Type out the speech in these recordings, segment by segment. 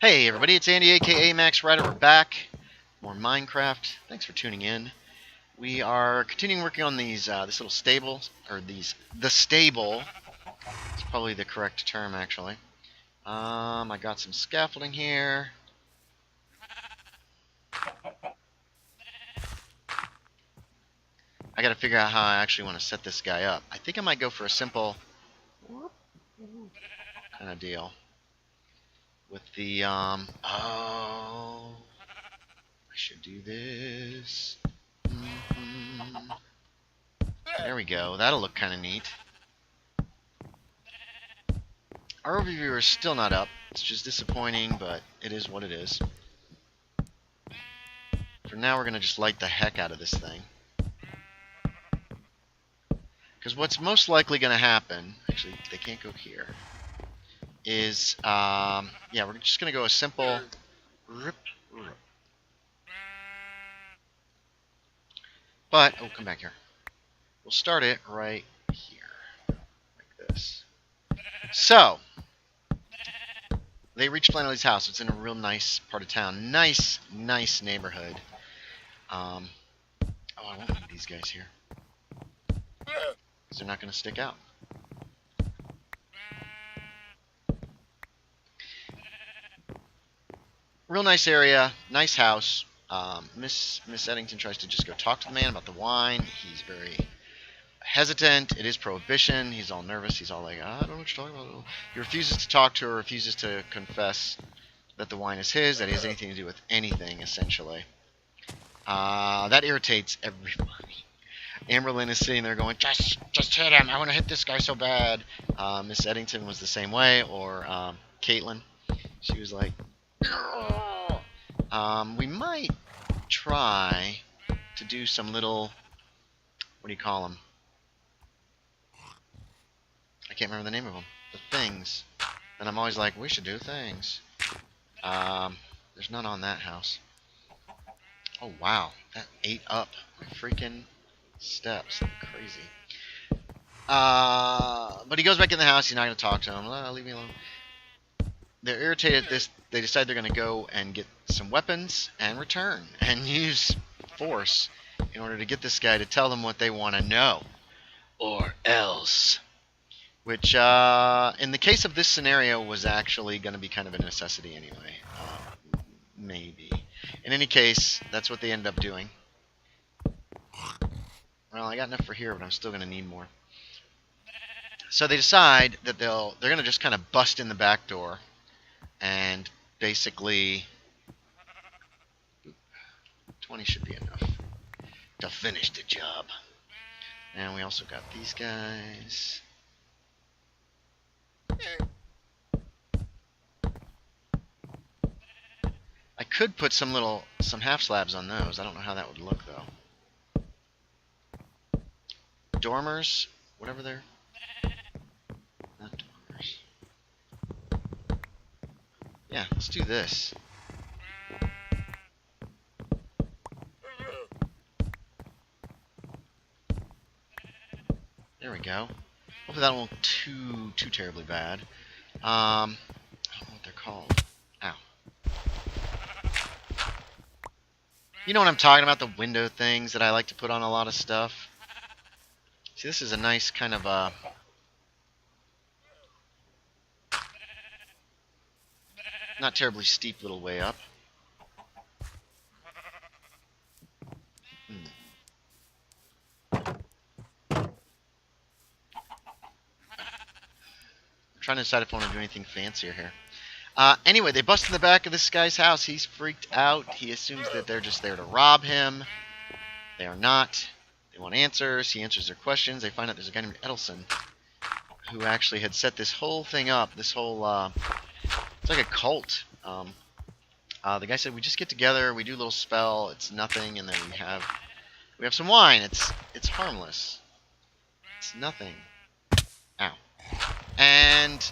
Hey everybody, it's Andy aka MaxRider. We're back. More Minecraft. Thanks for tuning in. We are continuing working on these this little stable, or the stable. It's probably the correct term actually. I got some scaffolding here. I gotta figure out how I actually want to set this guy up. I think I might go for a simple kind of deal. With the I should do this. There we go. That'll look kind of neat. Our overview is still not up. It's just disappointing, but it is what it is. For now, we're going to just light the heck out of this thing. Because what's most likely going to happen, actually, they can't go here, is, yeah, we're just going to go a simple rip. But, oh, come back here. We'll start it right here, like this. So, they reached Flannery's house. It's in a real nice part of town. Nice neighborhood. Oh, I won't need these guys here. Because they're not going to stick out. Real nice area. Nice house. Miss Eddington tries to just go talk to the man about the wine. He's very hesitant. It is prohibition. He's all nervous. He's all like, I don't know what you're talking about. He refuses to talk to her, refuses to confess that the wine is his, that he has anything to do with anything, essentially. That irritates everybody. Amberlynn is sitting there going, just hit him. I want to hit this guy so bad. Miss Eddington was the same way, or Caitlin. She was like, we might try to do some little, what do you call them? I can't remember the name of them. The things. And I'm always like, we should do things. There's none on that house. Oh, wow. That ate up my freaking steps. Crazy. But he goes back in the house. He's not going to talk to him. Leave me alone. They're irritated at this. They decide they're going to go and get some weapons and return and use force in order to get this guy to tell them what they want to know. Or else. Which, in the case of this scenario, was actually going to be kind of a necessity anyway. Maybe. In any case, that's what they end up doing. Well, I got enough for here, but I'm still going to need more. So they decide that they're going to just kind of bust in the back door and basically 20 should be enough to finish the job. And we also got these guys. I could put some half slabs on those. I don't know how that would look though. Dormers, whatever they're. Not dormers. Yeah, let's do this. There we go. Hopefully that won't look too terribly bad. I don't know what they're called. Ow. You know what I'm talking about, the window things that I like to put on a lot of stuff. See, this is a nice kind of not terribly steep little way up. I'm trying to decide if I want to do anything fancier here. Anyway, they bust in the back of this guy's house. He's freaked out. He assumes that they're just there to rob him. They are not. They want answers. He answers their questions. They find out there's a guy named Edelson who actually had set this whole thing up. This whole, it's like a cult. The guy said, we just get together, we do a little spell, it's nothing, and then we have some wine. It's harmless. It's nothing. Ow. And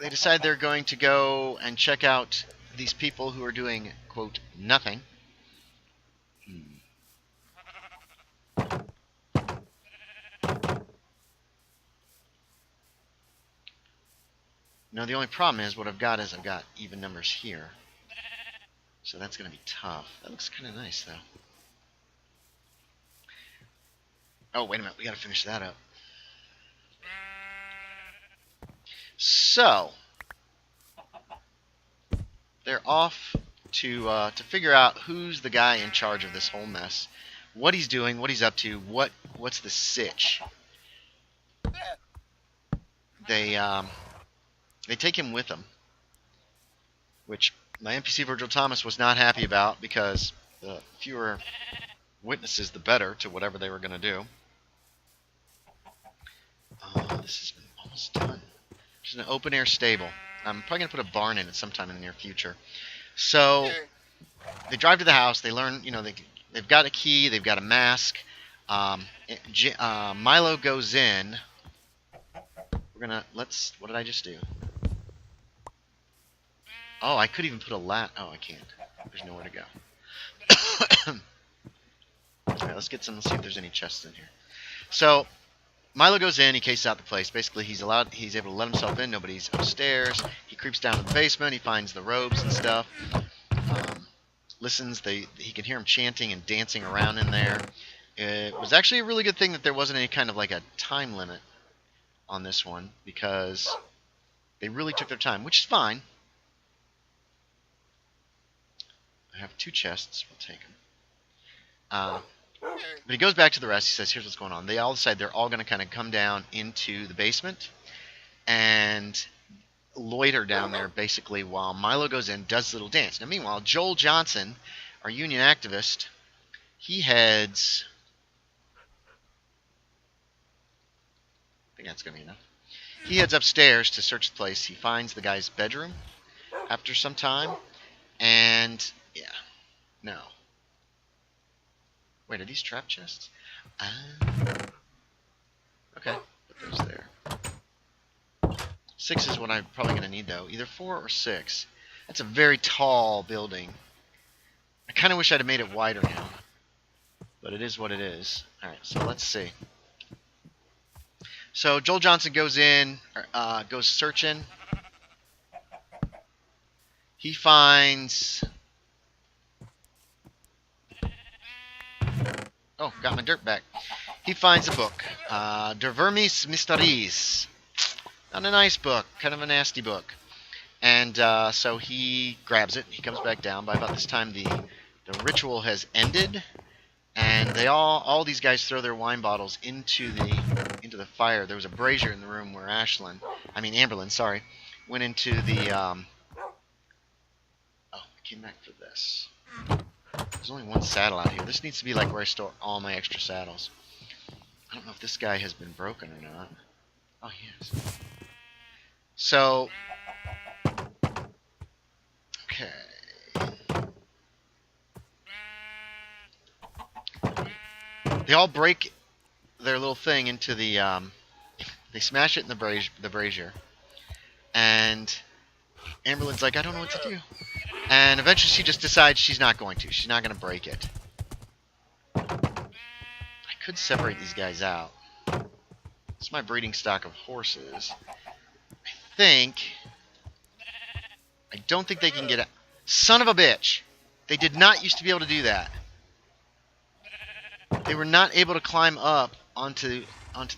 they decide they're going to go and check out these people who are doing, quote, nothing. No, the only problem is what I've got is I've got even numbers here. So that's going to be tough. That looks kind of nice, though. Oh, wait a minute. We got to finish that up. So, they're off to figure out who's the guy in charge of this whole mess, what he's doing, what he's up to, what's the sitch. They take him with them, which my NPC Virgil Thomas was not happy about, because the fewer witnesses, the better to whatever they were going to do. This has been almost done. It's an open-air stable. I'm probably going to put a barn in it sometime in the near future. So they drive to the house. They learn, they've got a key. They've got a mask. Milo goes in. We're going to, what did I just do? Oh, I could even put a Oh, I can't. There's nowhere to go. Alright, let's see if there's any chests in here. So, Milo goes in, he cases out the place. Basically, he's able to let himself in. Nobody's upstairs. He creeps down to the basement. He finds the robes and stuff. Listens. He can hear him chanting and dancing around in there. It was actually a really good thing that there wasn't any kind of like a time limit on this one, because they really took their time, which is fine. I have 2 chests. We'll take them. But he goes back to the rest. He says, here's what's going on. They all decide they're all going to kind of come down into the basement and loiter down there, basically, while Milo goes in, does a little dance. Now, meanwhile, Joel Johnson, our union activist, he heads... I think that's going to be enough. He heads upstairs to search the place. He finds the guy's bedroom after some time. And, yeah, no. Wait, are these trap chests? Okay, put those there. 6 is what I'm probably going to need, though. Either 4 or 6. That's a very tall building. I kind of wish I'd have made it wider now. But it is what it is. Alright, so let's see. So Joel Johnson goes in, goes searching. He finds... Oh, got my dirt back. He finds a book. Der Vermis Mysteries. Not a nice book. Kind of a nasty book. And so he grabs it. He comes back down. By about this time, the ritual has ended. And they all these guys throw their wine bottles into the fire. There was a brazier in the room where Amberlyn, sorry, went into the... Oh, I came back for this. There's only 1 saddle out here. This needs to be like where I store all my extra saddles. I don't know if this guy has been broken or not. Oh, he is. So, okay. They all break their little thing into the, they smash it in the brazier. And Amberlyn's like, I don't know what to do. And eventually she just decides she's not going to. She's not going to break it. I could separate these guys out. It's my breeding stock of horses. I don't think they can get out. Son of a bitch! They did not used to be able to do that. They were not able to climb up onto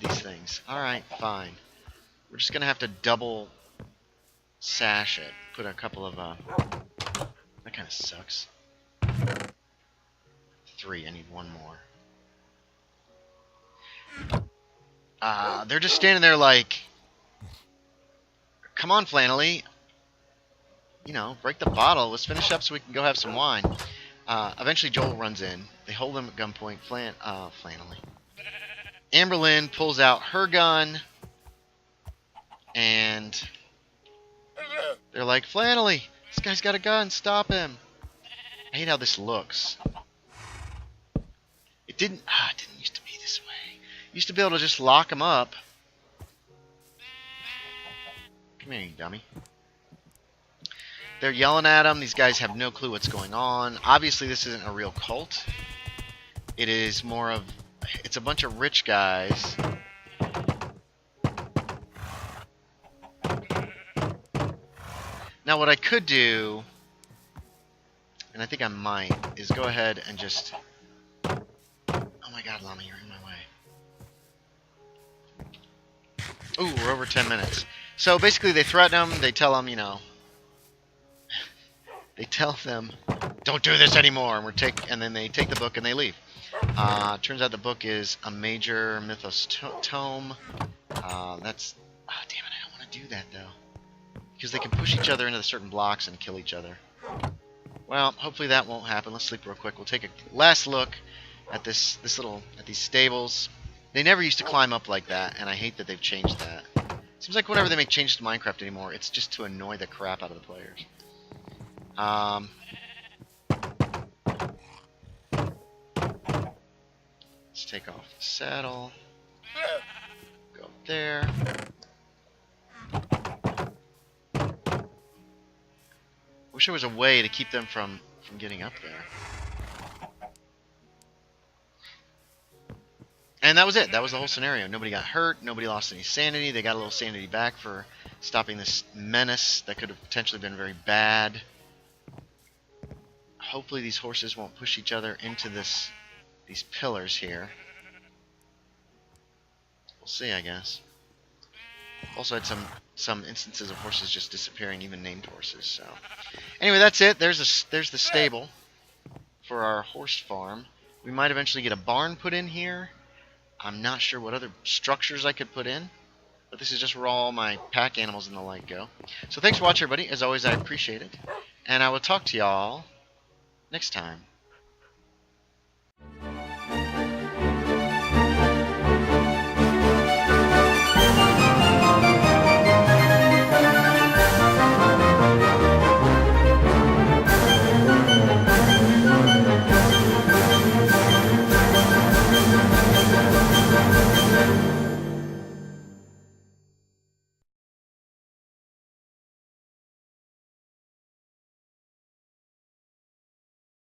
these things. Alright, fine. We're just going to have to double sash it. Put a couple of... That kind of sucks. 3, I need 1 more. They're just standing there like... Come on, Flannelly. Break the bottle. Let's finish up so we can go have some wine. Eventually Joel runs in. They hold him at gunpoint. Flannelly. Amberlyn pulls out her gun. And... They're like, Flannelly! This guy's got a gun. Stop him. I hate how this looks. It didn't used to be this way. Used to be able to just lock him up. Come here, you dummy. They're yelling at him. These guys have no clue what's going on. Obviously, this isn't a real cult. It is more of... It's a bunch of rich guys Now what I could do, and I think I might, is go ahead and just... Oh my god, llama, you're in my way. Ooh, we're over 10 minutes. So basically they threaten them, they tell them, you know... They tell them, don't do this anymore, and then they take the book and they leave. Turns out the book is a major mythos tome. That's... Oh, damn it, I don't want to do that, though. Because they can push each other into certain blocks and kill each other. Well, hopefully that won't happen. Let's sleep real quick. We'll take a last look at these stables. They never used to climb up like that, and I hate that they've changed that. Seems like whenever they make changes to Minecraft anymore, it's just to annoy the crap out of the players. Let's take off the saddle. Go up there. Wish there was a way to keep them from getting up there. And that was it. That was the whole scenario. Nobody got hurt. Nobody lost any sanity. They got a little sanity back for stopping this menace that could have potentially been very bad. Hopefully these horses won't push each other into these pillars here. We'll see, I guess. Also had some instances of horses just disappearing, even named horses. So anyway, that's it. There's the stable for our horse farm. We might eventually get a barn put in here. I'm not sure what other structures I could put in, but this is just where all my pack animals and the like go. So thanks for watching, everybody. As always, I appreciate it, and I will talk to y'all next time.